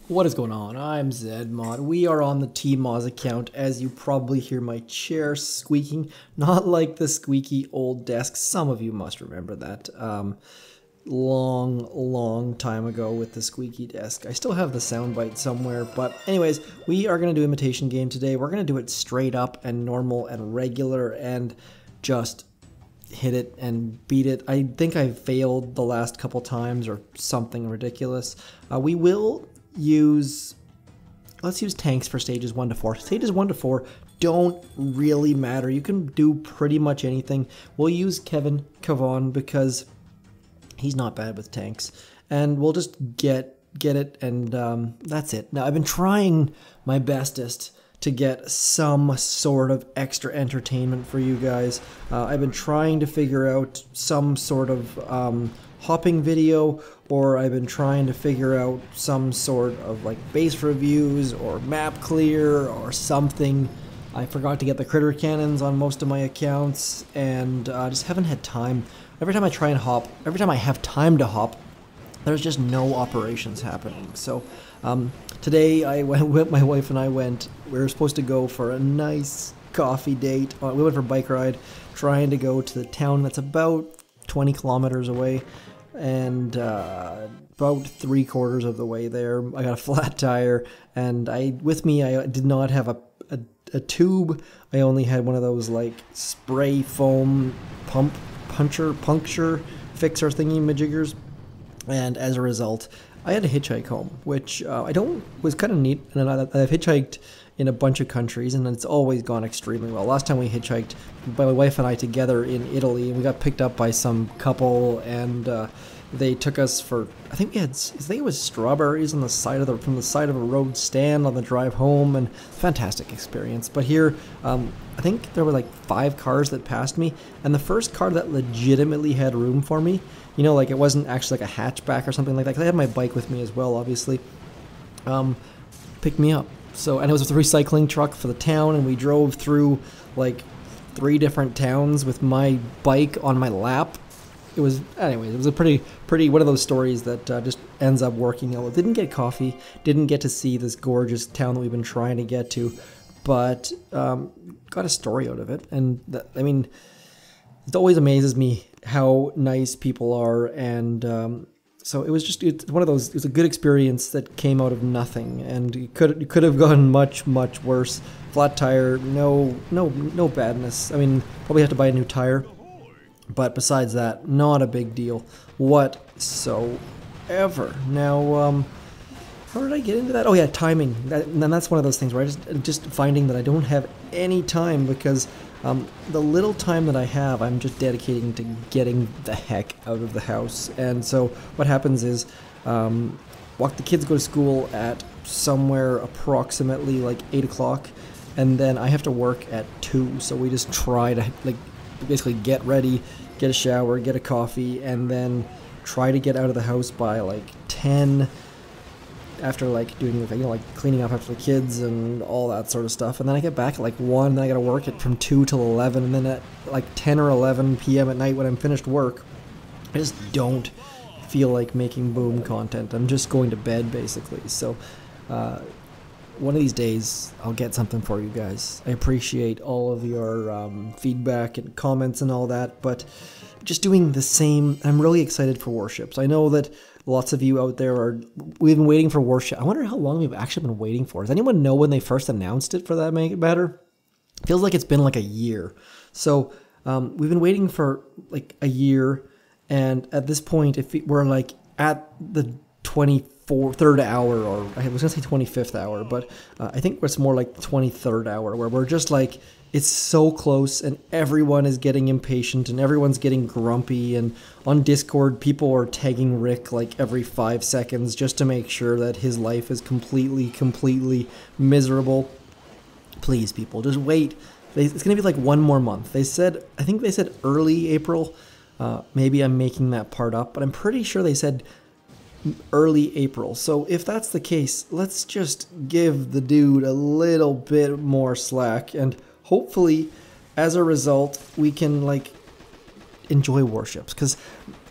What is going on? I'm zmoT. We are on the TMoz account, as you probably hear my chair squeaking, not like the squeaky old desk. Some of you must remember that long time ago with the squeaky desk. I still have the soundbite somewhere, but anyways, we are going to do Imitation Game today. We're going to do it straight up and normal and regular and just hit it and beat it. I think I failed the last couple times or something ridiculous. We will let's use tanks for stages 1 to 4. Stages 1 to 4 don't really matter. You can do pretty much anything. We'll use Kavan because he's not bad with tanks, and we'll just get it, and that's it. Now, I've been trying my bestest to get some sort of extra entertainment for you guys. I've been trying to figure out some sort of hopping video, or I've been trying to figure out some sort of like base reviews or map clear or something. I forgot to get the critter cannons on most of my accounts, and I just haven't had time. Every time I try and hop, every time I have time to hop, there's just no operations happening. So today my wife and I went, we were supposed to go for a nice coffee date. We went for a bike ride, trying to go to the town that's about 20 kilometers away, and about 3/4 of the way there, I got a flat tire, and with me I did not have a tube. I only had one of those like spray foam puncture fixer thingy majiggers, and as a result I had to hitchhike home, which was kind of neat. And I've hitchhiked in a bunch of countries, and it's always gone extremely well. Last time we hitchhiked, by my wife and I together in Italy, and we got picked up by some couple, and they took us for, I think it was strawberries on the side of from the side of a road stand on the drive home, and fantastic experience. But here, I think there were like 5 cars that passed me, and the first car that legitimately had room for me, you know, like it wasn't actually like a hatchback or something like that, 'cause I had my bike with me as well, obviously, picked me up. So, and it was a recycling truck for the town, and we drove through like 3 different towns with my bike on my lap. It was, anyways, it was a pretty one of those stories that just ends up working out. Didn't get coffee, didn't get to see this gorgeous town that we've been trying to get to, but got a story out of it. And I mean, it always amazes me how nice people are, and so it's one of those. It was a good experience that came out of nothing, and it could have gone much worse. Flat tire, no badness. I mean, probably have to buy a new tire, but besides that, not a big deal whatsoever. Now, how did I get into that? Oh yeah, timing. And that's one of those things where just finding that I don't have any time, because the little time that I have, I'm just dedicating to getting the heck out of the house. And so what happens is, the kids go to school at somewhere approximately like 8 o'clock, and then I have to work at 2. So we just try to like basically get ready, get a shower, get a coffee, and then try to get out of the house by like 10, after like doing, you know, like cleaning up after the kids and all that sort of stuff. And then I get back at like 1, then I gotta work it from 2 till 11, and then at like 10 or 11 p.m. at night when I'm finished work, I just don't feel like making Boom content. I'm just going to bed basically. So one of these days I'll get something for you guys. I appreciate all of your feedback and comments and all that, but just doing the same. I'm really excited for Warships. I know that lots of you out there we've been waiting for Warship. I wonder how long we've actually been waiting for. Does anyone know when they first announced it, for that matter? Feels like it's been like a year. So we've been waiting for like a year, and at this point, if we're like at the 23rd hour, or I was gonna say 25th hour, but I think it's more like the 23rd hour, where we're just like, it's so close, and everyone is getting impatient, and everyone's getting grumpy, and on Discord, people are tagging Rick like every 5 seconds just to make sure that his life is completely miserable. Please, people, just wait. It's going to be like 1 more month. I think they said early April. Maybe I'm making that part up, but I'm pretty sure they said early April. So if that's the case, let's just give the dude a little bit more slack, and hopefully as a result we can like enjoy Warships, because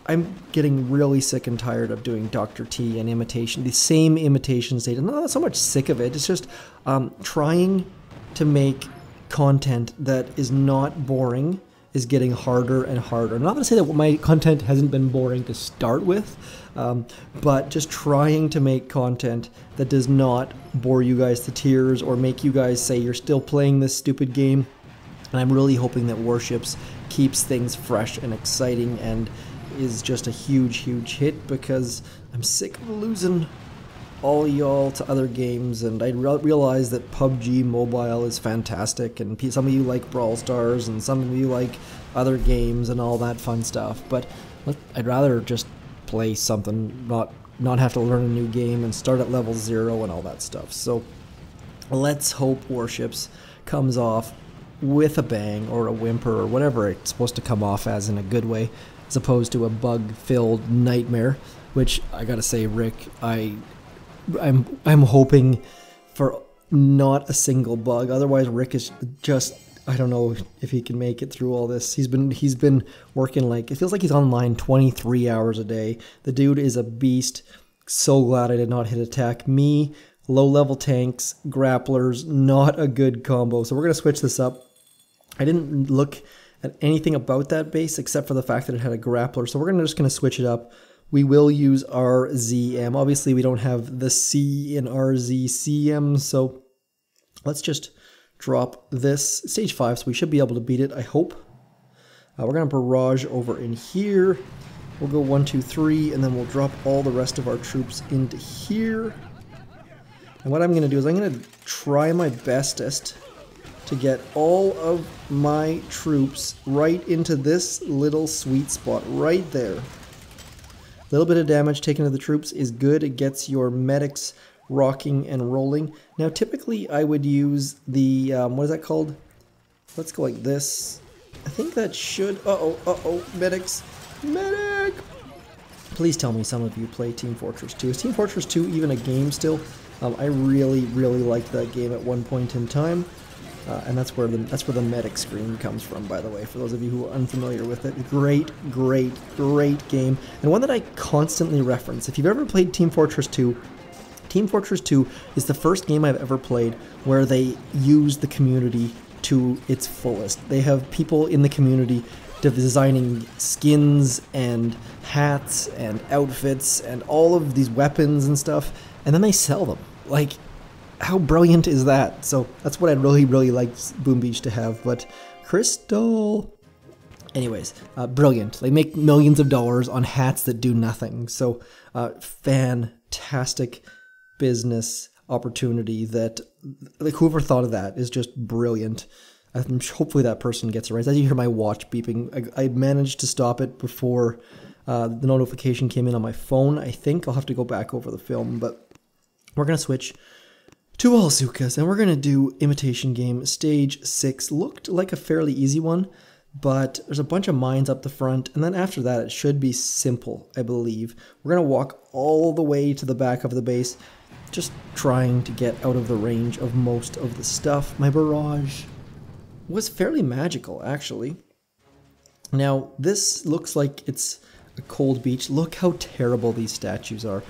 I'm getting really sick and tired of doing Dr. T and imitation, the same imitation stage. I'm not so much sick of it. It's just trying to make content that is not boring is getting harder and harder. I'm not going to say that my content hasn't been boring to start with, but just trying to make content that does not bore you guys to tears or make you guys say you're still playing this stupid game. And I'm really hoping that Warships keeps things fresh and exciting and is just a huge, huge hit, because I'm sick of losing all y'all to other games, and I realize that PUBG Mobile is fantastic, and some of you like Brawl Stars, and some of you like other games and all that fun stuff, but I'd rather just play something, not have to learn a new game and start at level 0 and all that stuff. So let's hope Warships comes off with a bang or a whimper or whatever it's supposed to come off as in a good way, as opposed to a bug-filled nightmare, which I gotta say, Rick, I'm hoping for not a single bug. Otherwise, Rick is just, I don't know if he can make it through all this. He's been working like, it feels like he's online 23 hours a day. The dude is a beast. So glad I did not hit attack. Me, low-level tanks, grapplers, not a good combo. So we're going to switch this up. I didn't look at anything about that base except for the fact that it had a grappler. So we're just going to switch it up. We will use our ZM. Obviously, we don't have the C in our ZCM, so let's just drop this. Stage 5, so we should be able to beat it, I hope. We're going to barrage over in here. We'll go 1, 2, 3, and then we'll drop all the rest of our troops into here. And what I'm going to do is I'm going to try my bestest to get all of my troops right into this little sweet spot right there. A little bit of damage taken to the troops is good. It gets your medics rocking and rolling. Now, typically, I would use the, what is that called? Let's go like this. I think that should, uh-oh, medics. Medic! Please tell me some of you play Team Fortress 2. Is Team Fortress 2 even a game still? I really, really liked that game at one point in time. And that's where the medic screen comes from, by the way, for those of you who are unfamiliar with it. Great, great, great game, and one that I constantly reference. If you've ever played Team Fortress 2, Team Fortress 2 is the first game I've ever played where they use the community to its fullest. They have people in the community designing skins and hats and outfits and all of these weapons and stuff, and then they sell them. Like, how brilliant is that? So that's what I'd really, really like Boom Beach to have. But Crystal, anyways, brilliant. They make millions of dollars on hats that do nothing. So fantastic business opportunity. That, like, whoever thought of that is just brilliant. Hopefully that person gets it right. As you hear my watch beeping, I managed to stop it before the notification came in on my phone. I think I'll have to go back over the film, but we're gonna switch to all Zookas, and we're going to do Imitation Game Stage 6. Looked like a fairly easy one, but there's a bunch of mines up the front, and then after that it should be simple, I believe. We're going to walk all the way to the back of the base, just trying to get out of the range of most of the stuff. My barrage was fairly magical, actually. Now, this looks like it's a cold beach. Look how terrible these statues are.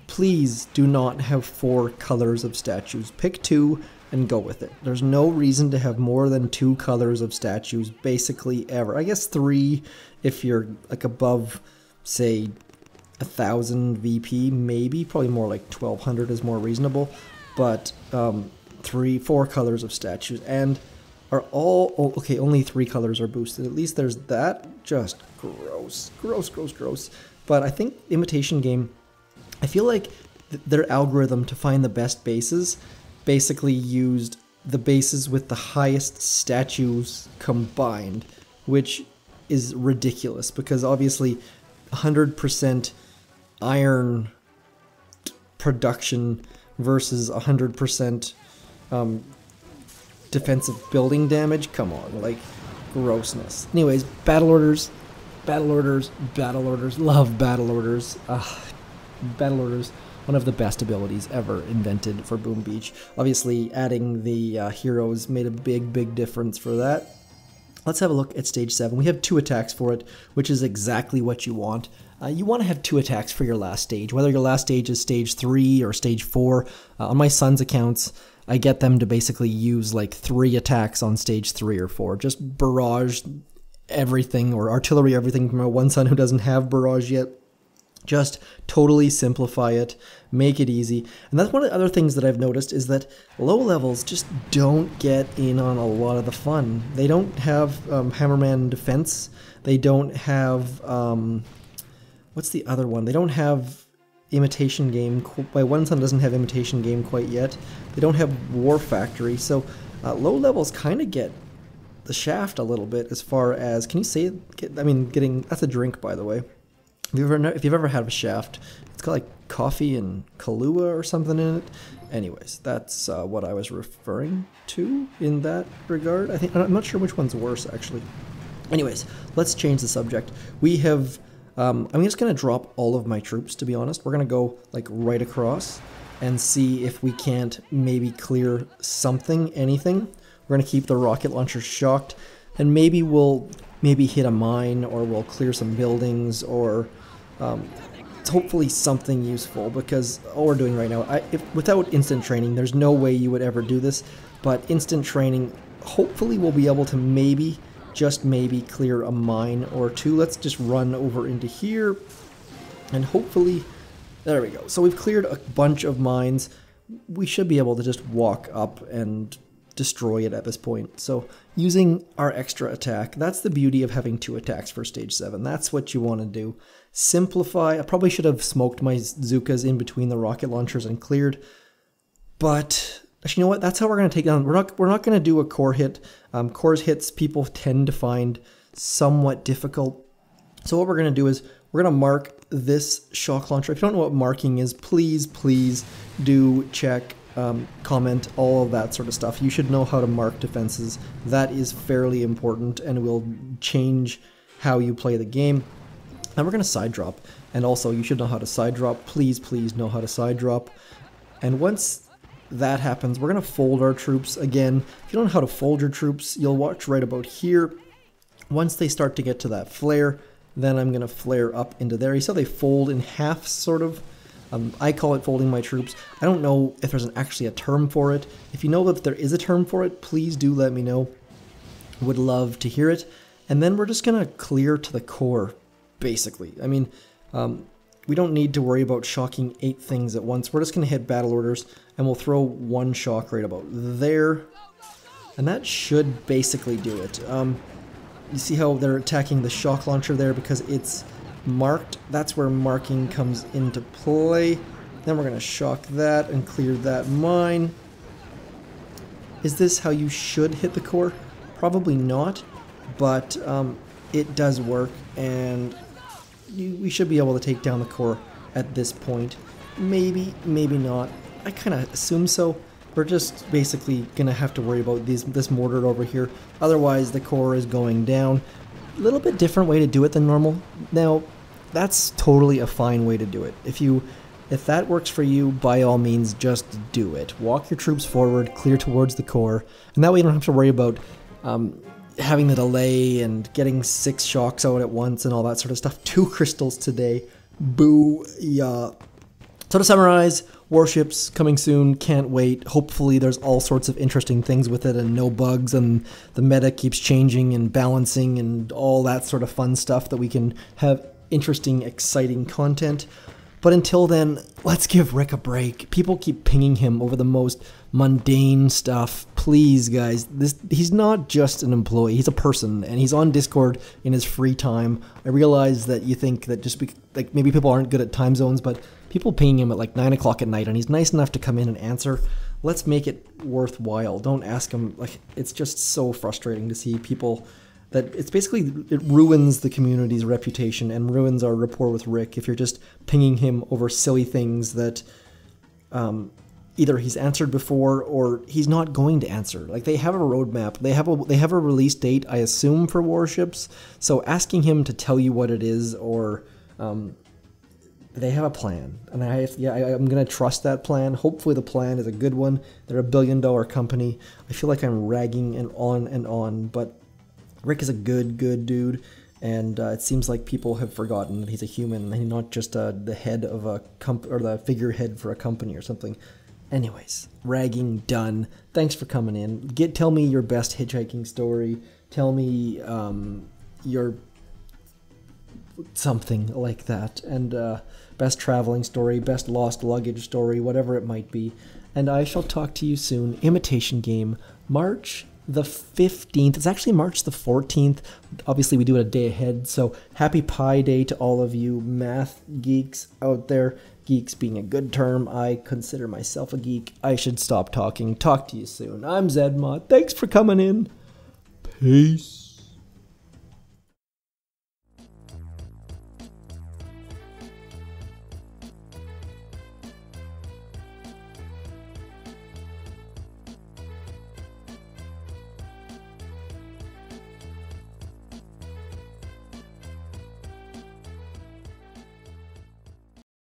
Please do not have 4 colors of statues. Pick 2 and go with it. There's no reason to have more than 2 colors of statues, basically ever. I guess 3 if you're like above, say, 1,000 VP, maybe. Probably more like 1,200 is more reasonable. But 4 colors of statues, and are all, oh, okay, only 3 colors are boosted. At least there's that. Just gross. Gross, gross, gross. But I think Imitation Game, I feel like their algorithm to find the best bases basically used the bases with the highest statues combined, which is ridiculous because obviously 100% iron production versus 100% defensive building damage. Come on, like, grossness. Anyways, battle orders, battle orders, battle orders. Love battle orders. Battle orders, one of the best abilities ever invented for Boom Beach. Obviously, adding the heroes made a big, big difference for that. Let's have a look at Stage 7. We have 2 attacks for it, which is exactly what you want. you want to have 2 attacks for your last stage, whether your last stage is stage 3 or stage 4. On my son's accounts, I get them to basically use like 3 attacks on stage 3 or 4. Just barrage everything or artillery everything from my one son who doesn't have barrage yet. Just totally simplify it, make it easy. And that's one of the other things that I've noticed is that low levels just don't get in on a lot of the fun. They don't have Hammerman defense. They don't have, what's the other one? They don't have Imitation Game. My one son doesn't have Imitation Game quite yet. They don't have War Factory. So low levels kind of get the shaft a little bit as far as, can you say, I mean, getting, that's a drink by the way. If you've ever had a shaft, it's got like coffee and Kahlua or something in it. Anyways, that's what I was referring to in that regard. I'm not sure which one's worse actually. Anyways, let's change the subject. We have, I'm just gonna drop all of my troops, to be honest. We're gonna go like right across and see if we can't maybe clear something, anything. We're gonna keep the rocket launchers shocked, and maybe we'll hit a mine, or we'll clear some buildings, or hopefully something useful, because all we're doing right now, without instant training, there's no way you would ever do this, but instant training, hopefully we'll be able to maybe, just maybe, clear a mine or 2. Let's just run over into here, and hopefully, there we go. So we've cleared a bunch of mines. We should be able to just walk up and destroy it at this point. So using our extra attack, that's the beauty of having 2 attacks for stage 7. That's what you want to do. Simplify. I probably should have smoked my Zookas in between the rocket launchers and cleared, but actually, you know what? That's how we're going to take down. We're not going to do a core hit. Core hits people tend to find somewhat difficult. So what we're going to do is we're going to mark this shock launcher. If you don't know what marking is, please do check, comment, all of that sort of stuff. You should know how to mark defenses. That is fairly important and will change how you play the game. And we're going to side drop. And also, you should know how to side drop. Please know how to side drop. And once that happens, we're going to fold our troops. Again, if you don't know how to fold your troops, you'll watch right about here. Once they start to get to that flare, then I'm going to flare up into there. You saw they fold in half, sort of. I call it folding my troops. I don't know if there's actually a term for it. If you know that there is a term for it, please do let me know. Would love to hear it. And then we're just going to clear to the core, basically. I mean, we don't need to worry about shocking 8 things at once. We're just going to hit battle orders, and we'll throw 1 shock right about there. And that should basically do it. You see how they're attacking the shock launcher there because it's marked. That's where marking comes into play. Then we're going to shock that and clear that mine. Is this how you should hit the core? Probably not, but it does work, and we should be able to take down the core at this point. Maybe not. I kind of assume so. We're just basically going to have to worry about this mortar over here. Otherwise, the core is going down. A little bit different way to do it than normal. Now, that's totally a fine way to do it. If that works for you, by all means, just do it. Walk your troops forward, clear towards the core, and that way you don't have to worry about having the delay and getting 6 shocks out at once and all that sort of stuff. 2 crystals today. Boo-yah. So to summarize, Warships coming soon, can't wait. Hopefully there's all sorts of interesting things with it and no bugs, and the meta keeps changing and balancing and all that sort of fun stuff that we can have interesting, exciting content. But until then, let's give Rick a break. People keep pinging him over the most mundane stuff. Please, guys, he's not just an employee. He's a person, and he's on Discord in his free time. I realize that you think that like maybe people aren't good at time zones, but people pinging him at like 9 o'clock at night, and he's nice enough to come in and answer. Let's make it worthwhile. Don't ask him. Like, it's just so frustrating to see people that it's basically, it ruins the community's reputation and ruins our rapport with Rick if you're just pinging him over silly things that either he's answered before or he's not going to answer. Like, they have a roadmap. They have a release date, I assume, for Warships. So asking him to tell you what it is, or they have a plan, and I'm gonna trust that plan. Hopefully the plan is a good one. They're a billion-dollar company. I feel like I'm ragging and on, but Rick is a good dude, And it seems like people have forgotten that he's a human and not just the head of a or the figurehead for a company or something. Anyways, ragging done. Thanks for coming in. Tell me your best hitchhiking story. Tell me your something like that. And best traveling story, best lost luggage story, whatever it might be. And I shall talk to you soon. Imitation Game, March the 15th. It's actually March the 14th. Obviously, we do it a day ahead. So happy Pi Day to all of you math geeks out there. Geeks being a good term. I consider myself a geek. I should stop talking. Talk to you soon. I'm zmoT. Thanks for coming in. Peace.